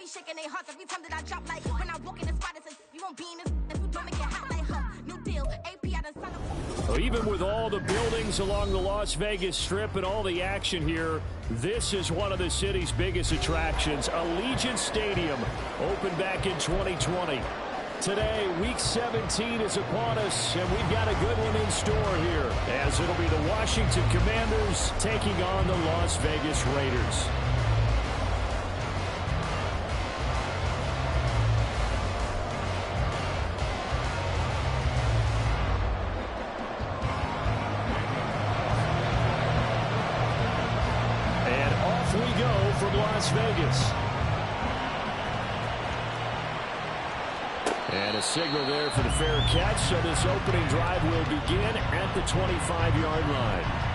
be shaking their hearts every time that I drop. Like when I walk in the spot, it says you won't be in this. If you don't make it hot like new deal. AP I done signed up. So even with all the buildings along the Las Vegas Strip and all the action here, this is one of the city's biggest attractions. Allegiant Stadium opened back in 2020. Today, Week 17 is upon us, and we've got a good one in store here, as it'll be the Washington Commanders taking on the Las Vegas Raiders. And off we go from Las Vegas. And a signal there for the fair catch, so this opening drive will begin at the 25-yard line.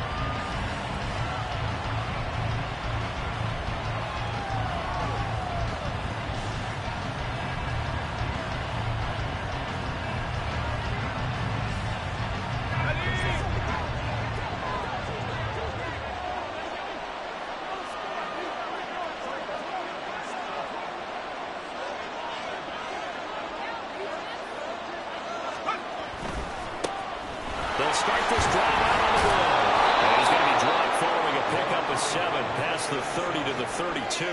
They'll start this drive out on the ball. And he's going to be dropped following a pickup of 7 past the 30 to the 32.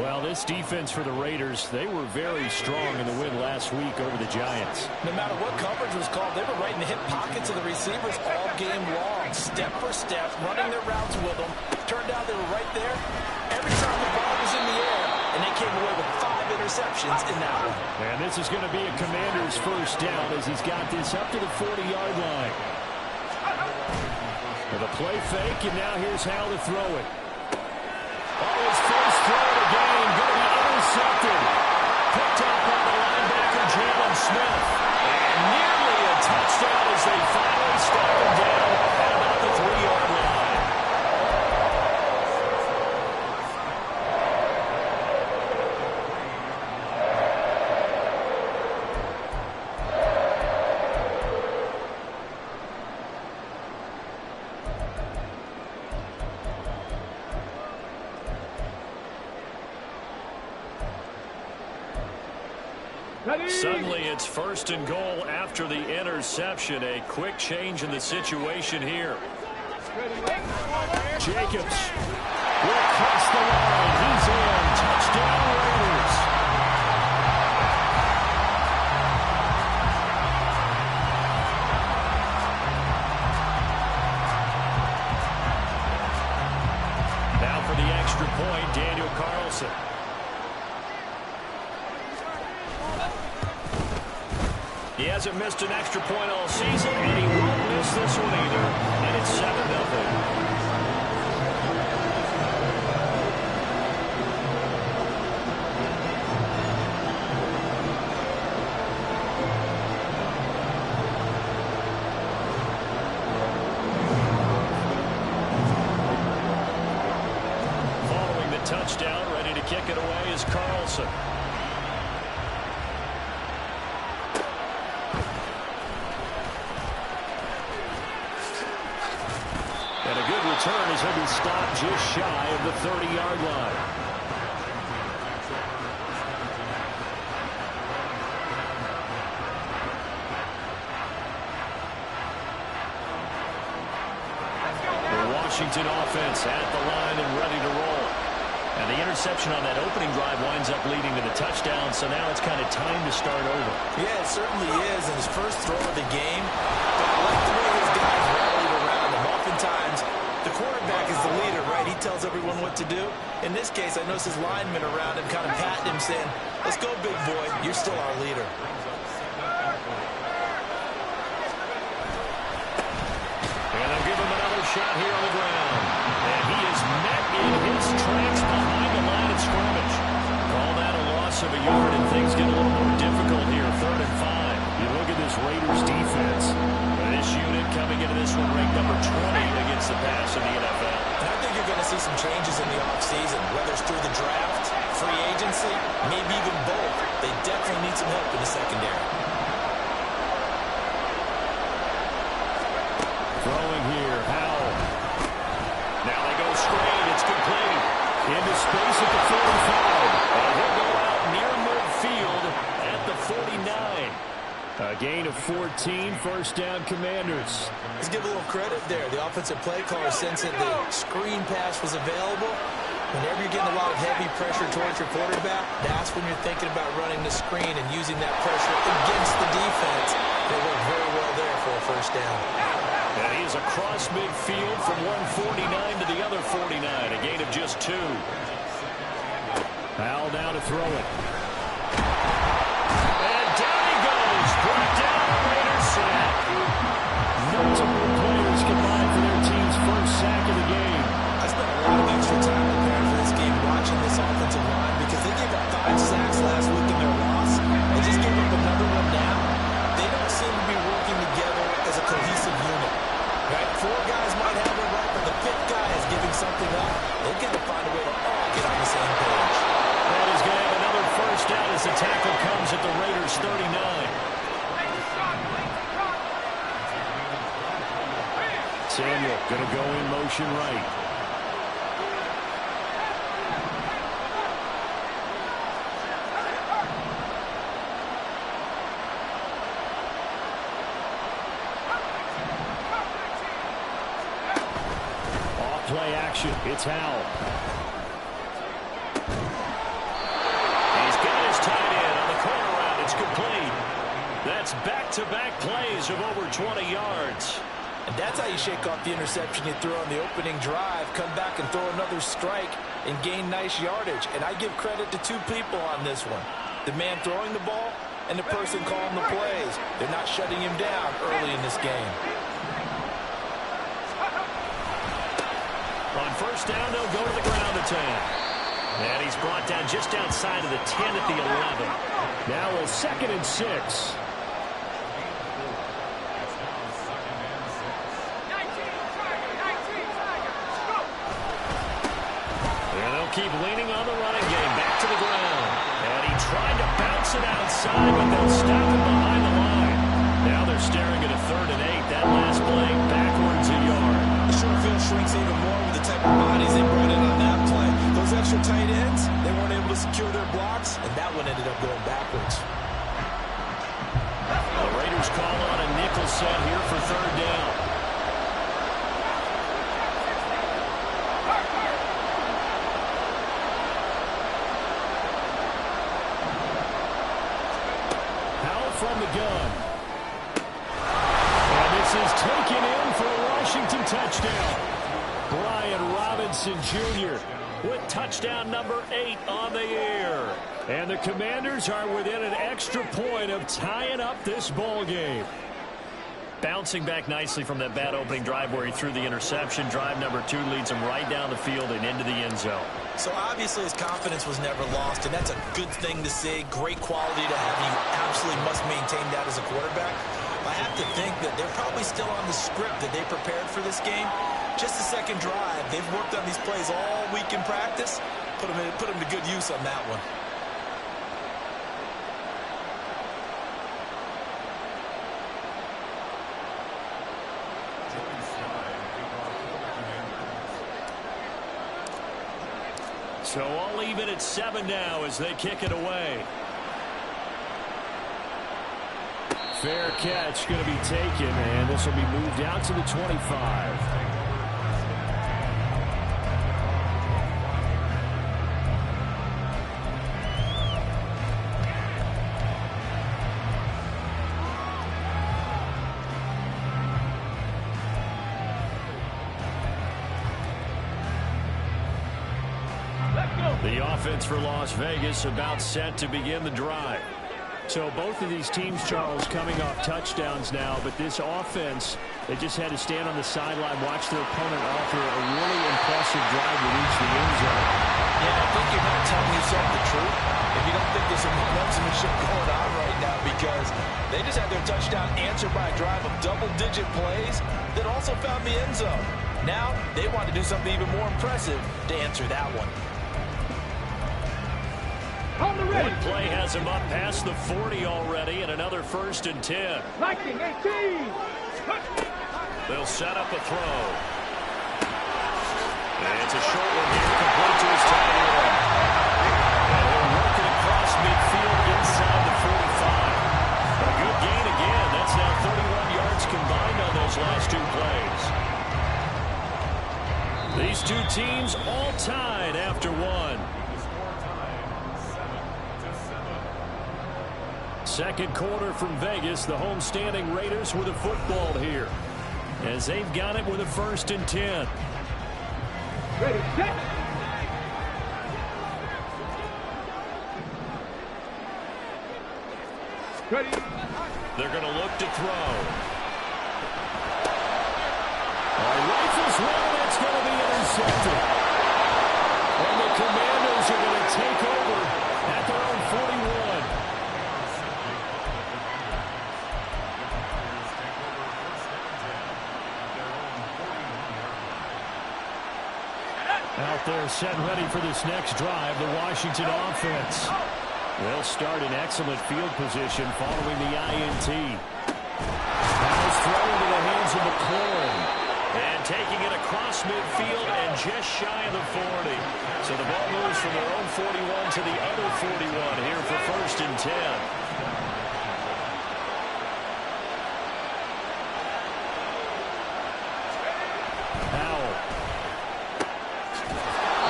Well, this defense for the Raiders, they were very strong in the win last week over the Giants. No matter what coverage was called, they were right in the hip pockets of the receivers all game long, step for step, running their routes with them. Turned out they were right there every time the ball was in the air, and they came away with 5 interceptions in that one. And this is going to be a Commander's first down as he's got this up to the 40-yard line. With a play fake, and now here's how to throw it. Oh, his first throw of the game, going to be intercepted. Picked up by the linebacker, Jalen Smith. And nearly a touchdown as they finally stop him down at about the 3-yard line. Suddenly it's 1st and goal after the interception. A quick change in the situation here. Jacobs will cross the line. He's in. Touchdown Raiders. Now for the extra point, Daniel Carlson. He hasn't missed an extra point all season, and he won't miss this one either. And it's 7-0. Following the touchdown, ready to kick it away is Carlson. Return as he'll be stopped just shy of the 30-yard line. The Washington offense at the line and ready to roll. And the interception on that opening drive winds up leading to the touchdown, so now it's kind of time to start over. Yeah, it certainly is. In his first throw of the game, but I like the way his guys rallied around him. Oftentimes, the quarterback is the leader, right? He tells everyone what to do. In this case, I noticed his linemen around him kind of patting him, saying, "Let's go, big boy. You're still our leader." And they'll give him another shot here on the ground. And he is met in his tracks behind the line of scrimmage. Call that a loss of a yard, and things get a little more difficult here. 3rd and 5. You look at this Raiders defense. This unit coming into this one ranked number 20 against the pass in the NFL. And I think you're going to see some changes in the offseason, whether it's through the draft, free agency, maybe even both. They definitely need some help in the secondary. Throwing here, Howell. Now they go straight. It's complete. Into space at the 45. And 14, first down Commanders. Let's give a little credit there. The offensive play caller sensed that the screen pass was available. Whenever you're getting a lot of heavy pressure towards your quarterback, that's when you're thinking about running the screen and using that pressure against the defense. They work very well there for a first down. And he is across midfield from 149 to the other 49, a gain of just 2. Powell now to throw it. And down he goes. Brought down the Raiders sack. Multiple players combined for their team's first sack of the game. I spent a lot of extra time preparing for this game watching this offensive line because they gave up 5 sacks last week in their loss. They just gave up another one now. They don't seem to be working together as a cohesive unit. Right? 4 guys might have it right, but the 5th guy is giving something up. They've got to find a way to all get on the same page. And he's going to have another first down as the tackle comes at the Raiders' 39. Samuel going to go in motion right. Off play action. It's Howell. He's got his tight end on the corner route. It's complete. That's back-to-back plays of over 20 yards. And that's how you shake off the interception you threw on the opening drive, come back and throw another strike and gain nice yardage. And I give credit to 2 people on this one. The man throwing the ball and the person calling the plays. They're not shutting him down early in this game. On first down, they'll go to the ground attack. And he's brought down just outside of the 10 at the 11. Now a 2nd and 6. Keep leaning on the running game. Back to the ground. And he tried to bounce it outside, but they'll stop him behind the line. Now they're staring at a 3rd and 8. That last play backwards a yard. The short field shrinks even more with the type of bodies they brought in on that play. Those extra tight ends, they weren't able to secure their blocks, and that one ended up going backwards. The Raiders call on a nickel set here for 3rd down. From the gun. And this is taken in for a Washington touchdown. Brian Robinson Jr. with touchdown number 8 on the air. And the Commanders are within an extra point of tying up this ball game. Bouncing back nicely from that bad opening drive where he threw the interception. Drive number 2 leads him right down the field and into the end zone. So obviously his confidence was never lost, and that's a good thing to see. Great quality to have. You absolutely must maintain that as a quarterback. I have to think that they're probably still on the script that they prepared for this game. Just the 2nd drive. They've worked on these plays all week in practice. Put them to good use on that one. So all even at 7 now as they kick it away. Fair catch going to be taken, and this will be moved out to the 25. The offense for Las Vegas about set to begin the drive. So both of these teams, Charles, coming off touchdowns now, but this offense, they just had to stand on the sideline, watch their opponent offer a really impressive drive to reach the end zone. Yeah, I think you're not telling yourself the truth if you don't think there's some momentum going on right now, because they just had their touchdown answered by a drive of double-digit plays that also found the end zone. Now they want to do something even more impressive to answer that one. One play has him up past the 40 already, and another 1st and 10. 19-18. They'll set up a throw. And it's a short one here, complete to his tight end. And he'll work it across midfield inside the 45. A good gain again. That's teams all tied after one. Second quarter from Vegas. The home-standing Raiders with a football here, as they've got it with a 1st and 10. Ready, set. Ready. They're going to look to throw. Rifles one, that's going to be intercepted. And the Commandos are going to take over at their own 41. Out there set ready for this next drive, the Washington offense. They'll start in excellent field position following the INT. Ball's thrown into the hands of McLaurin. And taking it across midfield and just shy of the 40. So the ball moves from their own 41 to the other 41 here for 1st and 10. Powell.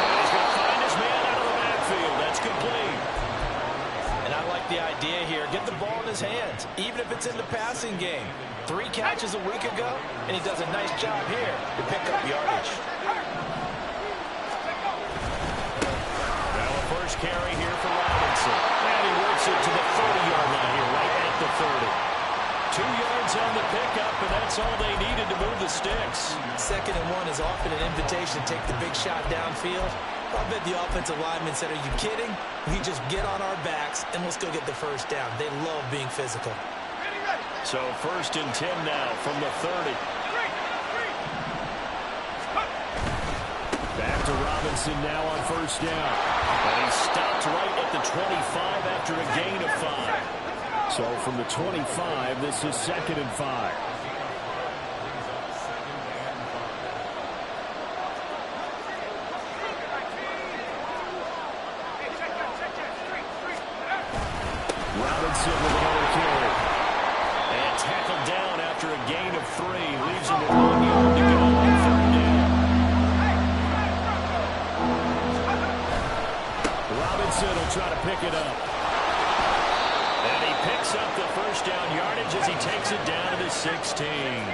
And he's going to find his man out of the backfield. That's complete. And I like the idea here. Get the ball in his hands, even if it's in the passing game. 3 catches a week ago, and he does a nice job here to pick up yardage. Now a first carry here for Robinson. And he works it to the 30-yard line here, right at the 30. 2 yards on the pickup, and that's all they needed to move the sticks. 2nd and 1 is often an invitation to take the big shot downfield. I bet the offensive lineman said, "Are you kidding? We just get on our backs, and let's go get the first down." They love being physical. So 1st and 10 now from the 30. Back to Robinson now on 1st down. And he stopped right at the 25 after a gain of 5. So from the 25, this is 2nd and 5. Robinson with another carry. And tackled down after a gain of 3. Leaves him with 1 yard to go on 3rd down. Robinson will try to pick it up. And he picks up the 1st down yardage as he takes it down to the 16.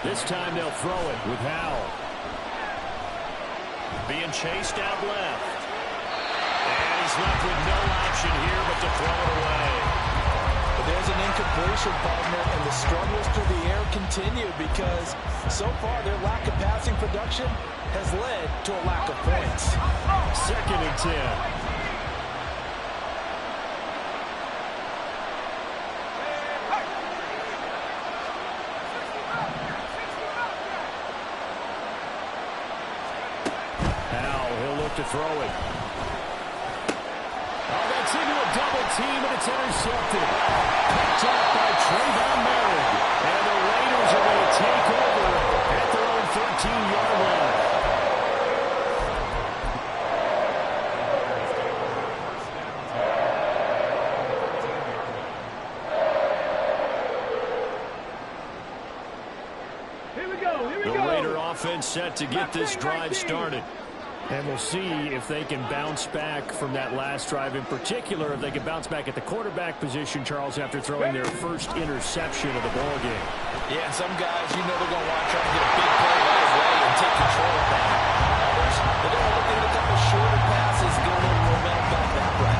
This time they'll throw it with Howell. Being chased out left. And he's left with no option here but to throw it away. But there's an incompletion, partner, and the struggles through the air continue because so far their lack of passing production has led to a lack of points. 2nd and 10. To throw it. Oh, that's into a double team, and it's intercepted. Picked up by Trayvon Merritt. And the Raiders are going to take over at their own 13-yard line. Here we go. The Raider offense set to get this drive started. And we'll see if they can bounce back from that last drive. In particular, if they can bounce back at the quarterback position, Charles, after throwing their first interception of the ballgame. Yeah, and some guys, you know they're going to want to try to get a big play right away and take control of that. Others, they're going to look at a couple shorter passes, get a little momentum back that way.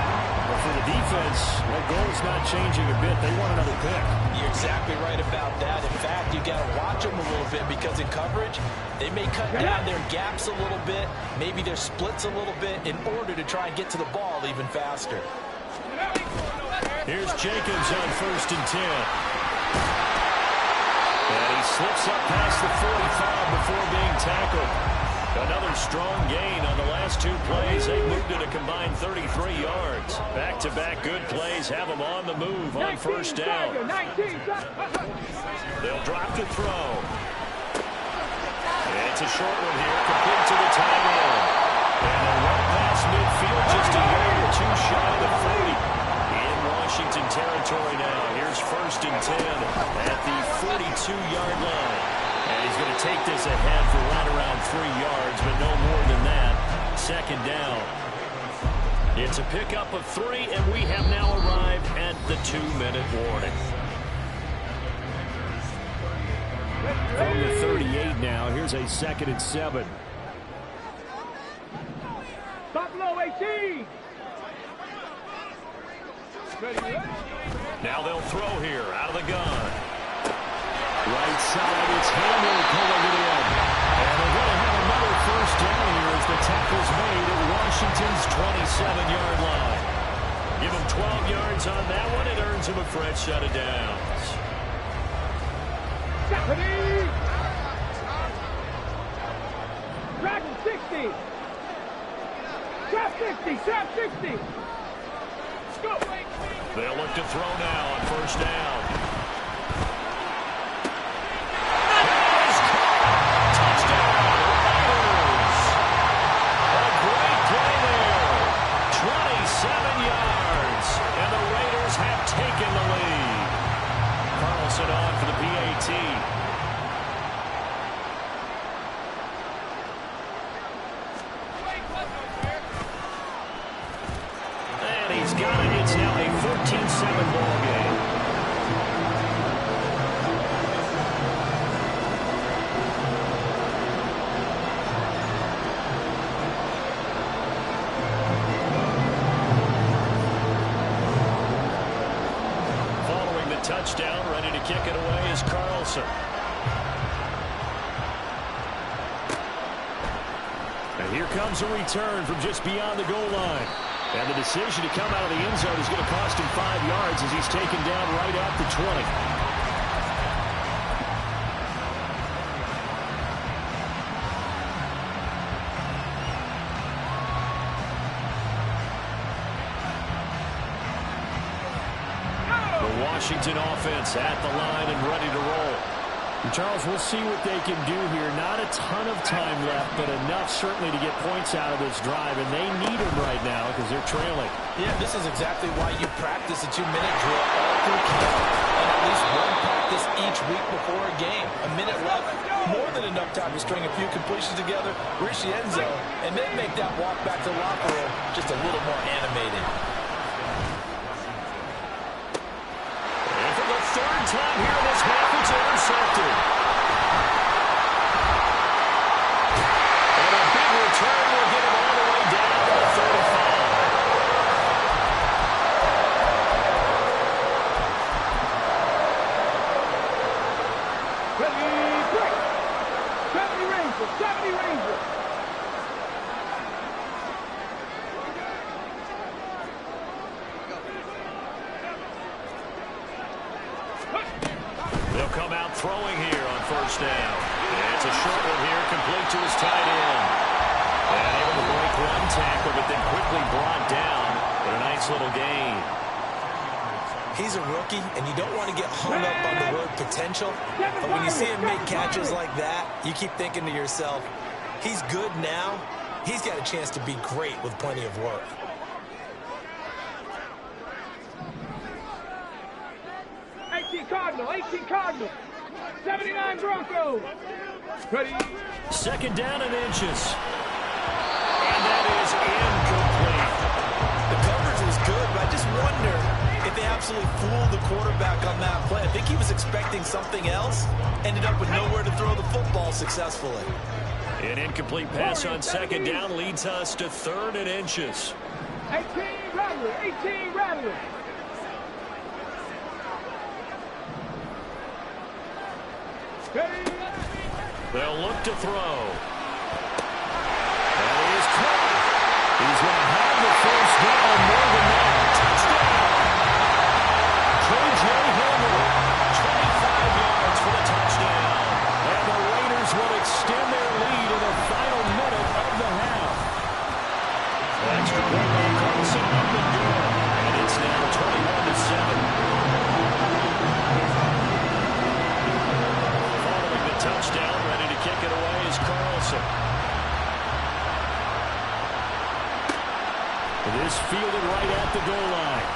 But for the defense, that goal is not changing a bit. They want another pick. You're exactly right about that. In fact, you got to watch them a little bit because in coverage, they may cut down their gaps a little bit, maybe their splits a little bit in order to try and get to the ball even faster. Here's Jacobs on 1st and 10. And he slips up past the 45 before being tackled. Another strong gain on the last 2 plays. They moved it a combined 33 yards. Back-to-back good plays have them on the move on 1st down. They'll drop to throw. And it's a short one here, complete to the tight end. And a run past midfield, just a yard or 2 shy of the 40. In Washington territory now. Here's 1st and 10 at the 42 2-yard line. And he's going to take this ahead for right around 3 yards, but no more than that. Second down. It's a pickup of 3, and we have now arrived at the 2-minute warning. From the 38 now, here's a 2nd and 7. Buffalo 18. Now they'll throw here out of the gun. Right side, it's Hamler pulling it in. And they're going to have another first down here as the tackle's made at Washington's 27-yard line. Give him 12 yards on that one. It earns him a fresh set of downs. Stephanie! Dragon 60! Trap 60! Trap 60! Go! They'll look to throw now on first down. Taking the lead. Carlson on for the PAT. And he's got it. It's now a 14-7 ball game. Touchdown, ready to kick it away is Carlson. And here comes a return from just beyond the goal line. And the decision to come out of the end zone is going to cost him 5 yards as he's taken down right at the 20. Washington offense at the line and ready to roll. And Charles, we'll see what they can do here. Not a ton of time left, but enough certainly to get points out of this drive, and they need them right now because they're trailing. Yeah, this is exactly why you practice a 2-minute drill all through camp and at least one practice each week before a game. A minute left, more than enough time to string a few completions together, reach the end zone, and then make that walk back to the locker room just a little more animated. Third time here in this half, it's intercepted. And a big return will get him all the way down to the 35. Ready, break! 70 Rangers! 70 Rangers! They'll come out throwing here on first down. And it's a short one here, complete to his tight end. And able to break one tackle, but then quickly brought down. But a nice little gain. He's a rookie, and you don't want to get hung up on the word potential. But when you see him make catches like that, you keep thinking to yourself, he's good now. He's got a chance to be great with plenty of work. 18 Cardinal, 18 Cardinal, 79 Broncos. Ready. Second down and inches. And that is incomplete. The coverage was good, but I just wonder if they absolutely fooled the quarterback on that play. I think he was expecting something else, ended up with nowhere to throw the football successfully. An incomplete pass on second down leads us to 3rd and inches. 18 Rattler, 18 Rattler. They'll look to throw. And he is caught. He's going to have the first down, more than that. Touchdown. K.J. Hamler, 25 yards for the touchdown. And the Raiders will extend their lead in the final minute of the half. Extra point by Carlson up and good. And it's now 21-7. Touchdown, ready to kick it away is Carlson. It is fielded right at the goal line.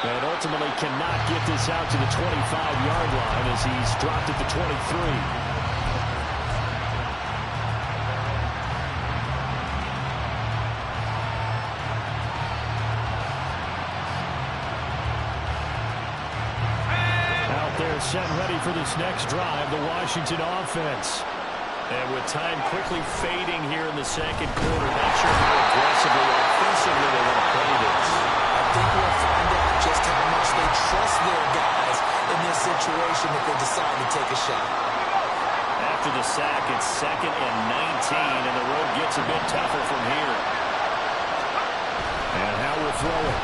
And ultimately cannot get this out to the 25-yard line as he's dropped at the 23. Set ready for this next drive, the Washington offense. And with time quickly fading here in the second quarter, not sure how aggressively or offensively they want to play this. I think we'll find out just how much they trust their guys in this situation if they decide to take a shot. After the sack, it's 2nd and 19, and the road gets a bit tougher from here. And how will throw it.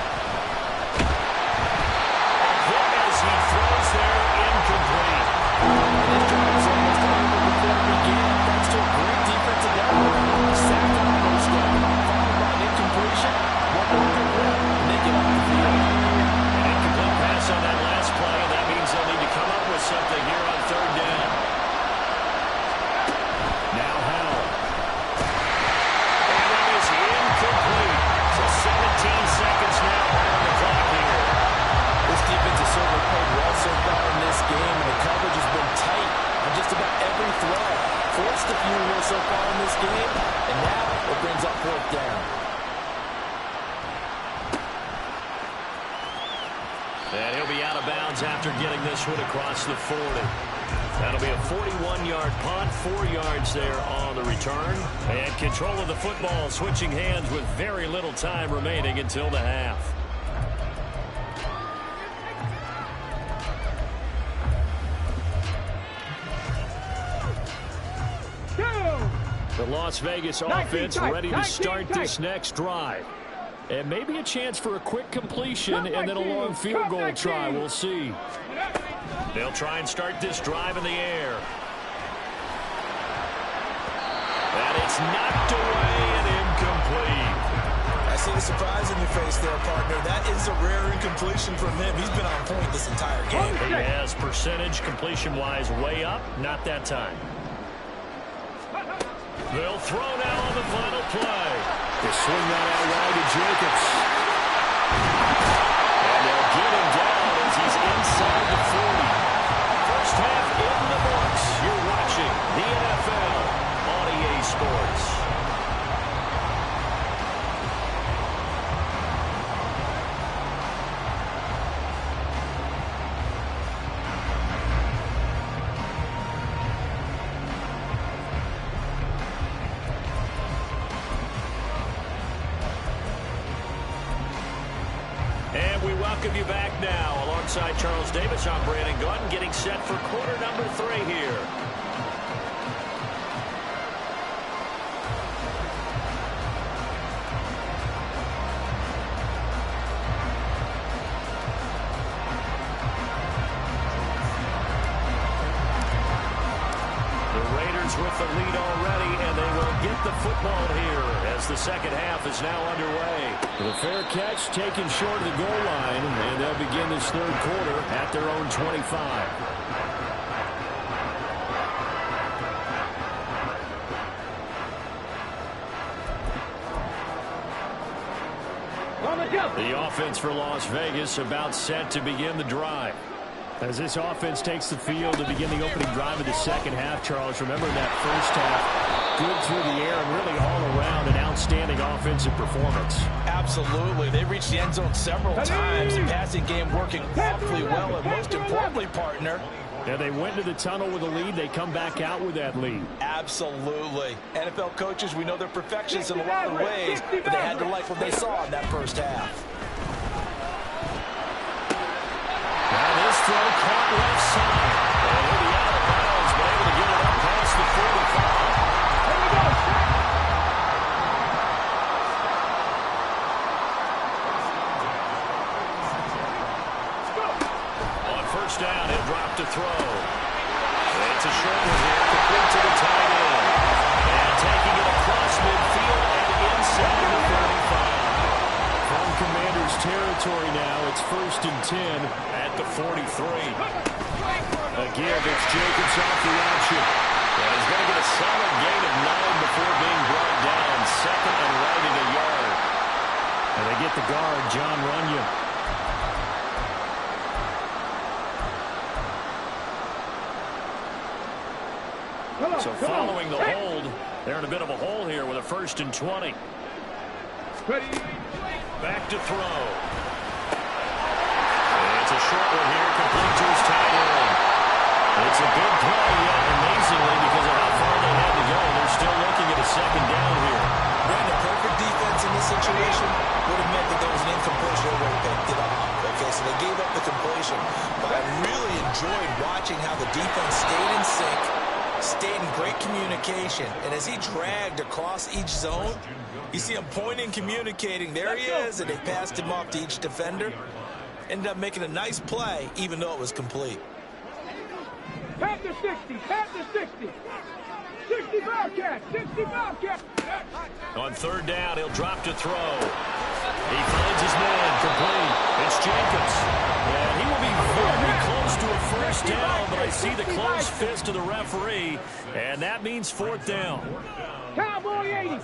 He throws there, incomplete. This drive is almost over before it began. Thanks to a great defensive effort. Sacked on the first down, followed by an incompletion. One more good run, and they get off the field. An incomplete pass on that last play, and that means they'll need to come up with something here on 3rd down. Now Howell. And that is incomplete. So 17 seconds now on the clock here. This defense has certainly played well so far in this game, and the coverage has been tight on just about every throw. Forced a few here so far in this game, and now it brings up 4th down. And he'll be out of bounds after getting this one across the 40. That'll be a 41-yard punt, 4 yards there on the return. And control of the football switching hands with very little time remaining until the half. The Las Vegas offense ready to start this next drive. And maybe a chance for a quick completion and then a long field goal try. We'll see. They'll try and start this drive in the air. And it's knocked away and incomplete. I see the surprise in your face there, partner. That is a rare incompletion from him. He's been on point this entire game. He has percentage completion-wise way up. Not that time. They'll throw now on the final play. They swing that out wide to Jacobs. And they'll get him down as he's inside the 40. First half in the books. You're watching the NFL on EA Sports. You back now alongside Charles Davis. I'm Brandon Gordon getting set for quarter number 3 here. The Raiders with the lead already, and they will get the football here as the second half is now underway. The fair catch taken short of the goal line, and they'll begin this 3rd quarter at their own 25. The offense for Las Vegas about set to begin the drive. As this offense takes the field to begin the opening drive of the second half, Charles, remember that first half, good through the air and really all around an outstanding offensive performance. Absolutely. They reached the end zone several times. The passing game working awfully well, and most importantly, partner, yeah, they went to the tunnel with a lead. They come back out with that lead. Absolutely. NFL coaches, we know they're perfectionists in a lot of ways, but they had to like what they saw in that first half. Now this throw caught left side. And he'll be out of bounds, but able to get it up past the 45. Here we go. On first down, he'll drop to throw. And it's a short one here, complete to the tight end. And taking it across midfield and inside the 35. From Commanders territory now, it's 1st and 10 at the 43. Again, it's Jacobs off the option. And he's going to get a solid gain of 9 before being brought down. 2nd and right at a yard. And they get the guard, John Runyon. So following the hold, they're in a bit of a hole here with a 1st and 20. Back to throw. It's a short one here, complete to his tight end. It's a good play, yet amazingly, because of how far they had to go, they're still looking at a 2nd down here. Brandon, perfect defense in this situation would have meant that there was an incompletion or they picked it up. Okay, so they gave up the completion. But I really enjoyed watching how the defense stayed in sync, stayed in great communication, and as he dragged across each zone, you see him pointing, communicating. There he is, and they passed him off to each defender. Ended up making a nice play, even though it was complete. Pat the 60, pat the 60. 60 Bobcat, 60 Bobcat. On 3rd down, he'll drop to throw. He finds his man, complete. It's Jacobs. And he will be very close to a 1st down, but I see the close fist of the referee, and that means 4th down. Cowboy 80.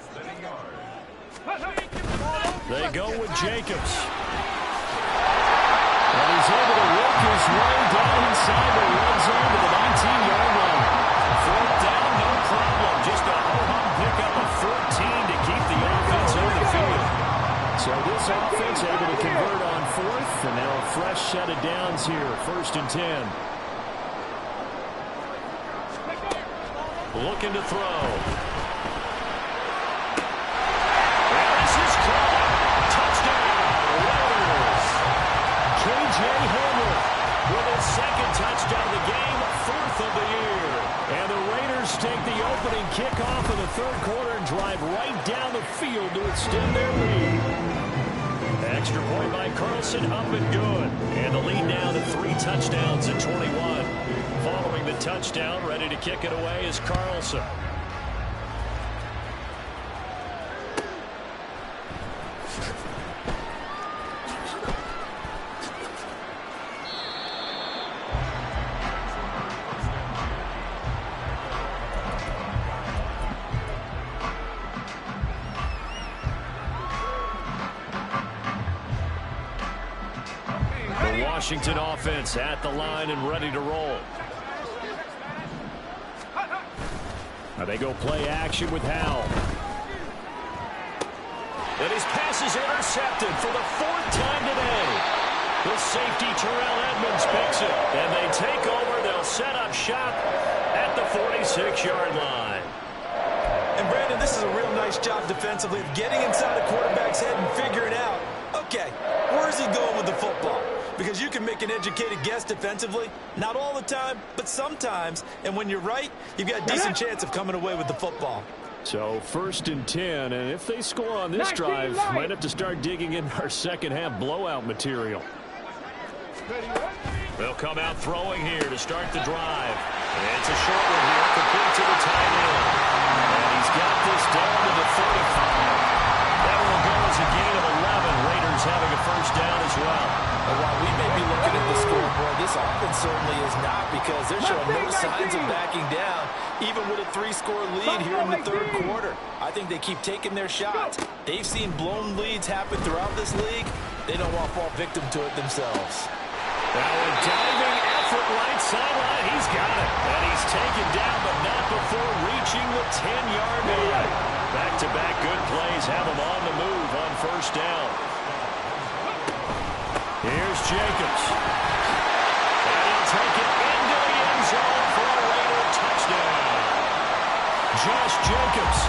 They go with Jacobs. And he's able to work his way down inside the red zone to the 19-yard line. 4th down, no problem. Just a home pickup of 14 to keep the offense on the field. So this offense able to convert on 4th, and now a fresh set of downs here, 1st and 10. Looking to throw. And this is caught. Touchdown, Raiders. J.J. Hamler with his 2nd touchdown of the game, 4th of the year. And the Raiders take the opening kickoff of the 3rd quarter and drive right down the field to extend their lead. Extra point by Carlson, up and good. And the lead now to 3 touchdowns at 21. Following the touchdown, ready to kick it away is Carlson. Washington offense at the line and ready to roll. Now they go play action with Howell. And his pass is intercepted for the 4th time today. The safety Terrell Edmonds picks it. And they take over. They'll set up shop at the 46-yard line. And Brandon, this is a real nice job defensively of getting inside a quarterback's head and figuring out, okay, where is he going with the football? Because you can make an educated guess defensively, not all the time, but sometimes. And when you're right, you've got a decent chance of coming away with the football. So 1st and 10, and if they score on this drive, might have to start digging in our 2nd half blowout material. They'll come out throwing here to start the drive. And it's a short one here, complete to the tight end. And he's got this down to the 45. That will go as a gain of 11. Raiders having a 1st down as well. And while we may be looking at the scoreboard, this offense certainly is not, because they're showing no signs of backing down, even with a 3-score lead here in the 3rd quarter. I think they keep taking their shots. They've seen blown leads happen throughout this league. They don't want to fall victim to it themselves. Now a diving effort right sideline. He's got it. And he's taken down, but not before reaching the 10-yard line. Back-to-back good plays have him on the move on 1st down. Here's Jacobs. And he'll take it into the end zone for a Raider touchdown. Josh Jacobs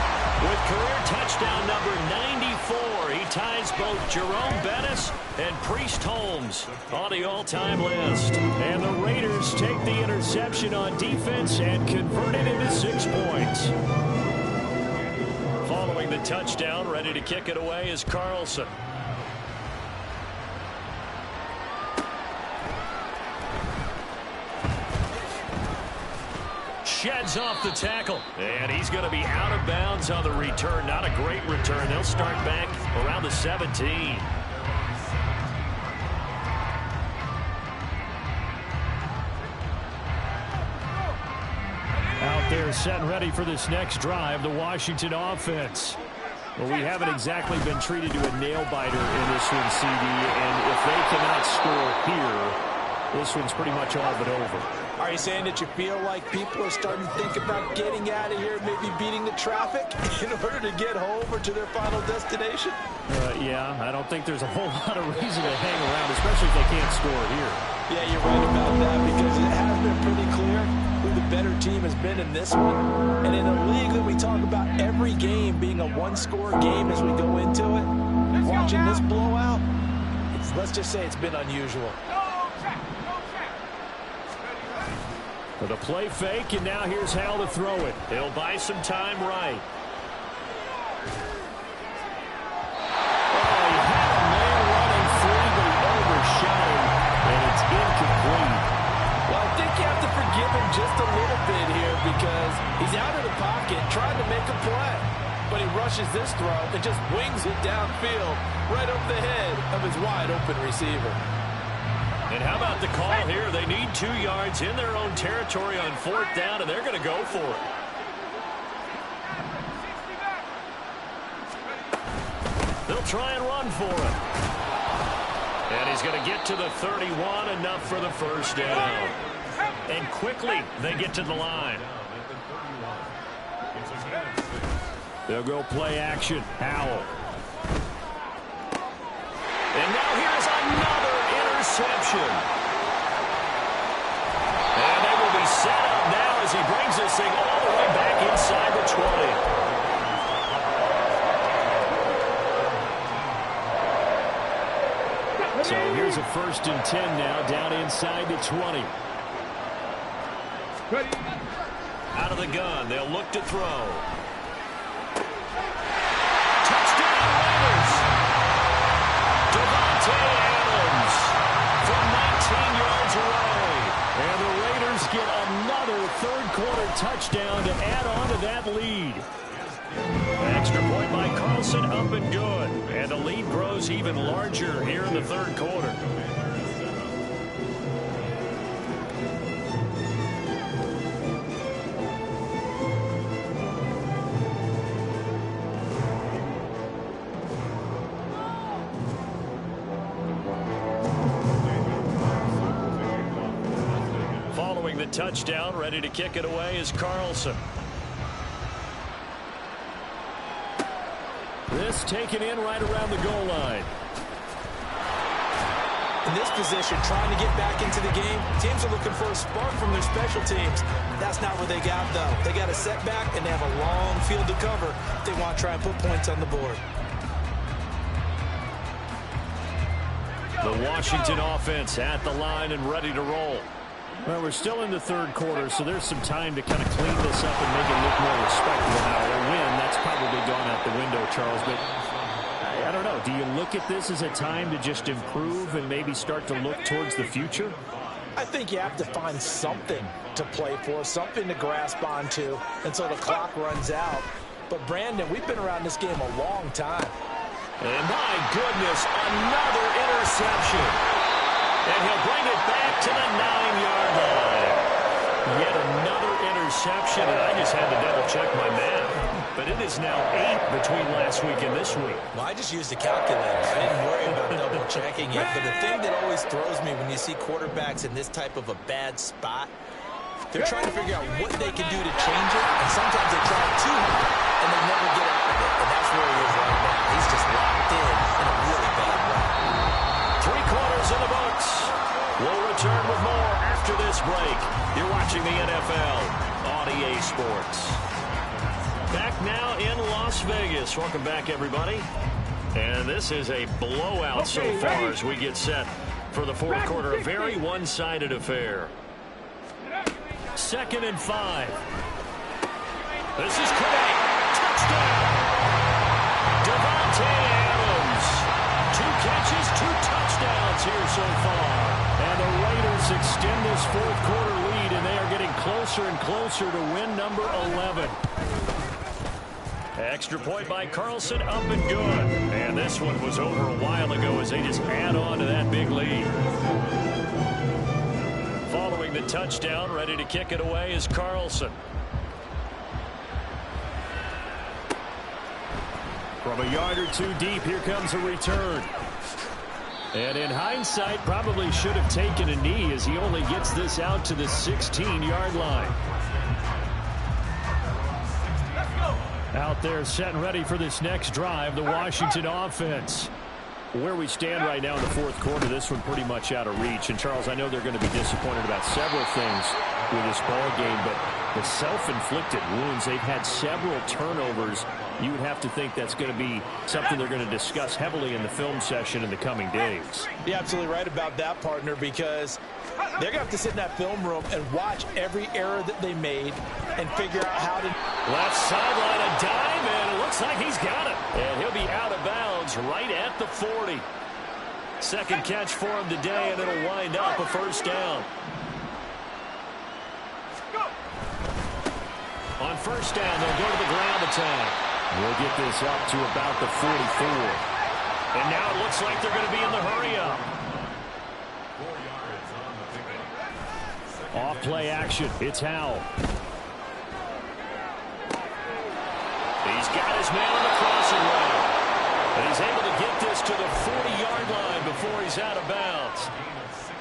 with career touchdown number 94. He ties both Jerome Bettis and Priest Holmes on the all-time list. And the Raiders take the interception on defense and convert it into 6 points. Following the touchdown, ready to kick it away is Carlson. Sheds off the tackle, and he's going to be out of bounds on the return. Not a great return. They'll start back around the 17. Out there set and ready for this next drive, the Washington offense. Well, we haven't exactly been treated to a nail-biter in this one, CD, and if they cannot score here, this one's pretty much all but over. Are you saying that you feel like people are starting to think about getting out of here, maybe beating the traffic in order to get home or to their final destination? Yeah, I don't think there's a whole lot of reason to hang around, especially if they can't score here. Yeah, you're right about that, because it has been pretty clear who the better team has been in this one. And in a league that we talk about every game being a one-score game as we go into it, watching this blowout, let's just say it's been unusual. For the play fake, and now here's Hal to throw it. They'll buy some time right. Oh, he had a man running free, but he overshot him, and it's incomplete. Well, I think you have to forgive him just a little bit here, because he's out of the pocket trying to make a play. But he rushes this throw and just wings it downfield right over the head of his wide-open receiver. And how about the call here? They need 2 yards in their own territory on 4th down, and they're going to go for it. They'll try and run for it. And he's going to get to the 31, enough for the first down. And quickly, they get to the line. They'll go play action. Howell. And now here's another interception. And they will be set up now as he brings this thing all the way back inside the 20. So here's a 1st and 10 now, down inside the 20. Out of the gun, they'll look to throw. Touchdown Raiders! Adams from 19 yards away. And the Raiders get another 3rd-quarter touchdown to add on to that lead. Extra point by Carlson, up and good. And the lead grows even larger here in the 3rd quarter. Touchdown, ready to kick it away is Carlson. This taken in right around the goal line. In this position, trying to get back into the game, teams are looking for a spark from their special teams. That's not what they got, though. They got a setback, and they have a long field to cover if they want to try and put points on the board. The Washington offense at the line and ready to roll. Well, we're still in the 3rd quarter, so there's some time to kind of clean this up and make it look more respectable now. A win, that's probably gone out the window, Charles, but I don't know. Do you look at this as a time to just improve and maybe start to look towards the future? I think you have to find something to play for, something to grasp onto until the clock runs out. But, Brandon, we've been around this game a long time. And my goodness, another interception. And he'll bring it back to the 9-yard line. Yet another interception, and I just had to double-check my math. But it is now 8 between last week and this week. Well, I just used a calculator. I didn't worry about double-checking it. But the thing that always throws me when you see quarterbacks in this type of a bad spot, they're trying to figure out what they can do to change it. And sometimes they try too hard, and they never get out of it. And that's where he is right now. He's just locked in a really bad way. 3 quarters in the books. We'll return with more after this break. You're watching the NFL on EA Sports. Back now in Las Vegas. Welcome back, everybody. And this is a blowout so far as we get set for the 4th quarter. A very one-sided affair. 2nd and 5. This is correct. Touchdown. Devontae Adams. 2 catches, 2 touchdowns here so far. And the Raiders extend this 4th quarter lead, and they are getting closer and closer to win number 11. Extra point by Carlson, up and good. And this one was over a while ago as they just add on to that big lead. Following the touchdown, ready to kick it away is Carlson. From a yard or 2 deep, here comes a return. And in hindsight, probably should have taken a knee as he only gets this out to the 16-yard line. Out there set and ready for this next drive, the Washington offense. Where we stand right now in the fourth quarter, this one pretty much out of reach. And, Charles, I know they're going to be disappointed about several things with this ball game, but the self-inflicted wounds, they've had several turnovers. You would have to think that's going to be something they're going to discuss heavily in the film session in the coming days. You're absolutely right about that, partner, because they're going to have to sit in that film room and watch every error that they made and figure out how to... Left sideline, a dime, and it looks like he's got it. And he'll be out of bounds right at the 40. Second catch for him today, and it'll wind up a first down. On first down, they'll go to the ground attack. We'll get this up to about the 44. And now it looks like they're going to be in the hurry-up. Off play action. It's Howell. He's got his man on the crossing line. And he's able to get this to the 40-yard line before he's out of bounds.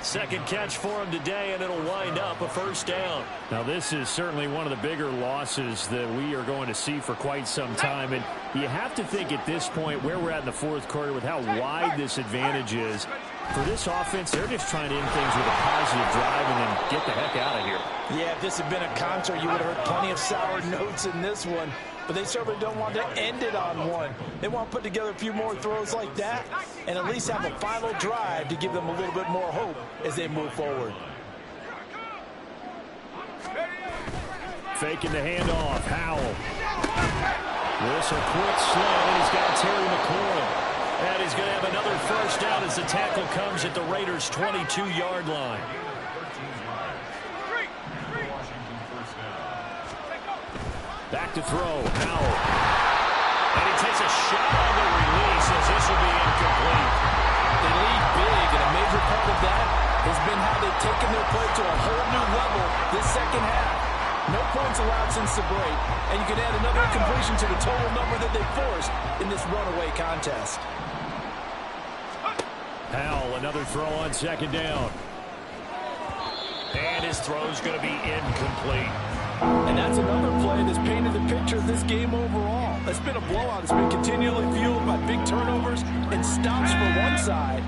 Second catch for him today, and it'll wind up a first down. Now, this is certainly one of the bigger losses that we are going to see for quite some time. And you have to think at this point where we're at in the fourth quarter with how wide this advantage is. For this offense, they're just trying to end things with a positive drive and then get the heck out of here. Yeah, if this had been a concert, you would have heard plenty of sour notes in this one. But they certainly don't want to end it on one. They want to put together a few more throws like that and at least have a final drive to give them a little bit more hope as they move forward. Faking the handoff. Howell. Whistle, quick slant, and he's got Terry McLaurin. And he's going to have another first down as the tackle comes at the Raiders' 22-yard line. Back to throw. Howell. And he takes a shot on the release as this will be incomplete. They lead big, and a major part of that has been how they've taken their play to a whole new level this second half. No points allowed since the break, and you can add another completion to the total number that they forced in this runaway contest. Howell, another throw on second down. And his throw's going to be incomplete. And that's another play that's painted the picture of this game overall. It's been a blowout. It's been continually fueled by big turnovers and stops for one side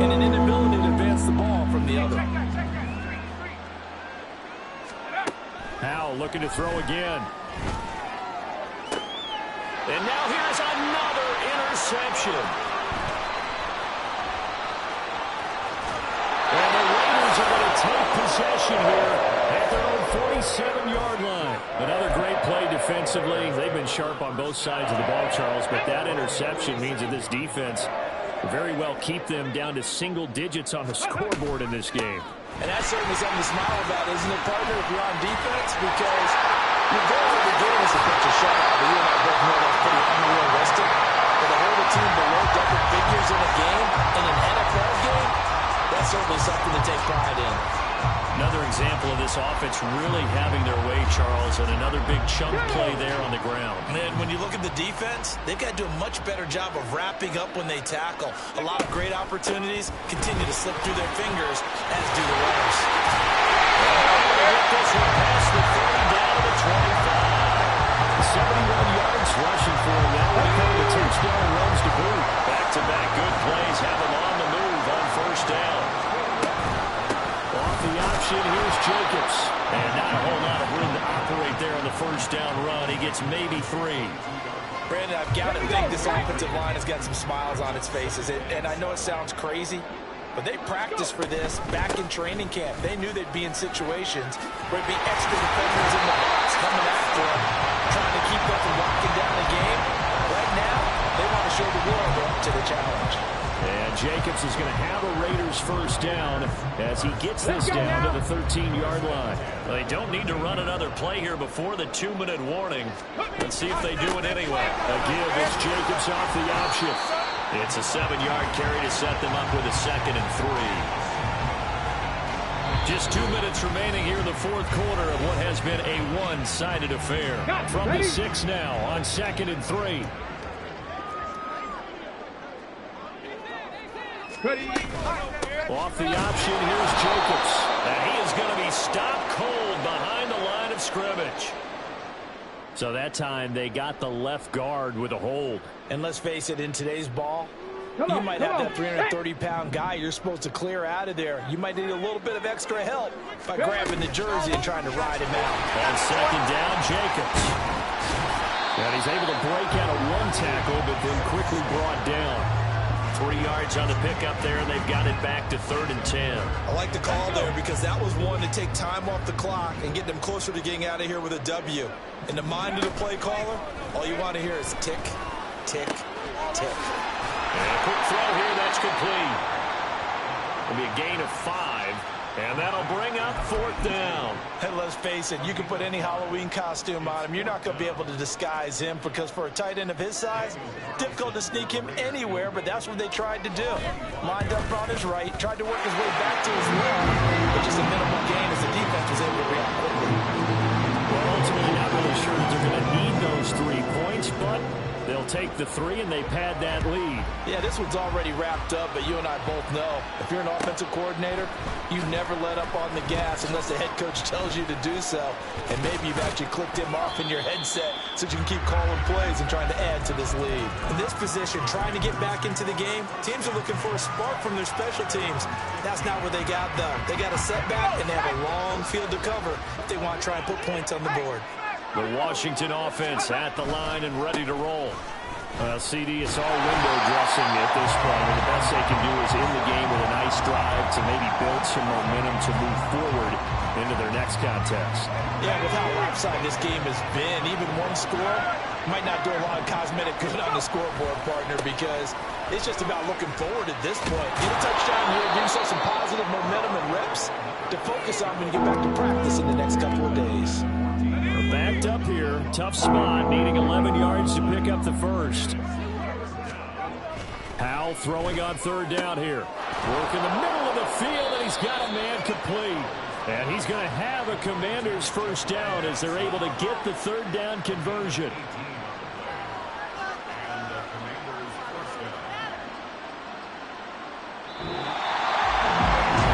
and an inability to advance the ball from the other. Howell looking to throw again. And now here's another interception. And the Raiders are going to take possession here at their own 47-yard line. Another great play defensively. They've been sharp on both sides of the ball, Charles, but that interception means that this defense will very well keep them down to single digits on the scoreboard in this game. And that's certainly something to smile about, isn't it, partner, if you're on defense? Because your goal of the game is to pitch a shutout, but you and I both know that's pretty unrealistic. But to hold a team below double figures in a game, in an NFL game, that's certainly something to take pride in. Another example of this offense really having their way, Charles, and another big chunk play there on the ground. And when you look at the defense, they've got to do a much better job of wrapping up when they tackle. A lot of great opportunities continue to slip through their fingers, as do the runners. Get this one past the 30 down to the 25. 71 yards rushing for him now. When he the touchdown runs to boot. Back-to-back good plays have him on the move on first down. Off the option, here's Jacobs. And not a whole lot of room to operate there on the first down run. He gets maybe 3. Brandon, I've got to think this offensive line has got some smiles on its faces. And I know it sounds crazy, but they practiced for this back in training camp. They knew they'd be in situations where it'd be extra defenders in the box coming after them, trying to keep them from locking down the game. Right now, they want to show the world they're up to the challenge. And Jacobs is going to have a Raiders first down as he gets this down to the 13-yard line. Well, they don't need to run another play here before the 2-minute warning. Let's see if they do it anyway. A give is Jacobs off the option. It's a 7-yard carry to set them up with a 2nd and 3. Just 2 minutes remaining here in the fourth quarter of what has been a one-sided affair. From the 6 now on 2nd and 3. Ready? Off the option, here's Jacobs. And he is going to be stopped cold behind the line of scrimmage. So that time they got the left guard with a hold. And let's face it, in today's ball, you might have that 330-pound guy you're supposed to clear out of there. You might need a little bit of extra help by grabbing the jersey and trying to ride him out. On second down, Jacobs. And he's able to break out of one tackle, but then quickly brought down. 3 yards on the pickup there, and they've got it back to 3rd and 10. I like the call there because that was one to take time off the clock and get them closer to getting out of here with a W. In the mind of the play caller, all you want to hear is tick, tick, tick. And a quick throw here, that's complete. It'll be a gain of 5, and that'll bring up 4th down. And let's face it, you can put any Halloween costume on him. You're not going to be able to disguise him because for a tight end of his size, difficult to sneak him anywhere, but that's what they tried to do. Lined up on his right, tried to work his way back to his left, but just a minimal gain as the defense was able to react quickly. Well, ultimately, not really sure that they're going to need those 3 points, but they'll take the 3 and they pad that lead. Yeah, this one's already wrapped up, but you and I both know if you're an offensive coordinator, you never let up on the gas unless the head coach tells you to do so. And maybe you've actually clicked him off in your headset so you can keep calling plays and trying to add to this lead. In this position, trying to get back into the game, teams are looking for a spark from their special teams. That's not what they got, though. They got a setback, and they have a long field to cover if they want to try and put points on the board. The Washington offense at the line and ready to roll. CD, it's all window dressing at this point, and the best they can do is in the game with a nice drive to maybe build some momentum to move forward into their next contest. Yeah, with how lopsided this game has been, even one score might not do a lot of cosmetic good on the scoreboard, partner, because it's just about looking forward at this point. Get a touchdown here, give yourself some positive momentum and reps to focus on when you get back to practice in the next couple of days. Backed up here, tough spot, needing 11 yards to pick up the first. Howell throwing on 3rd down here. Work in the middle of the field, and he's got a man complete. And he's going to have a Commanders first down as they're able to get the 3rd down conversion.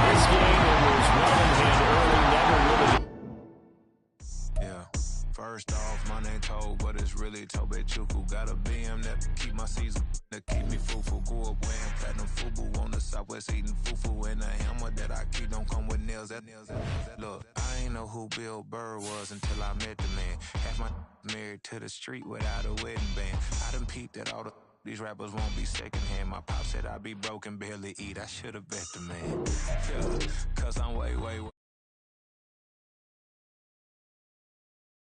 This game, it was well in hand early, never really. First off, my name Toad, but it's really Tobe Chuku. Got a BM that keep my season, that keep me fruitful. Grew up wearing platinum FUBU on the Southwest eating fufu. And the hammer that I keep don't come with nails. Look, I ain't know who Bill Burr was until I met the man. Half my married to the street without a wedding band. I done peeped at all these rappers won't be secondhand. My pop said I'd be broken, barely eat. I should have bet the man. Yeah, cause I'm way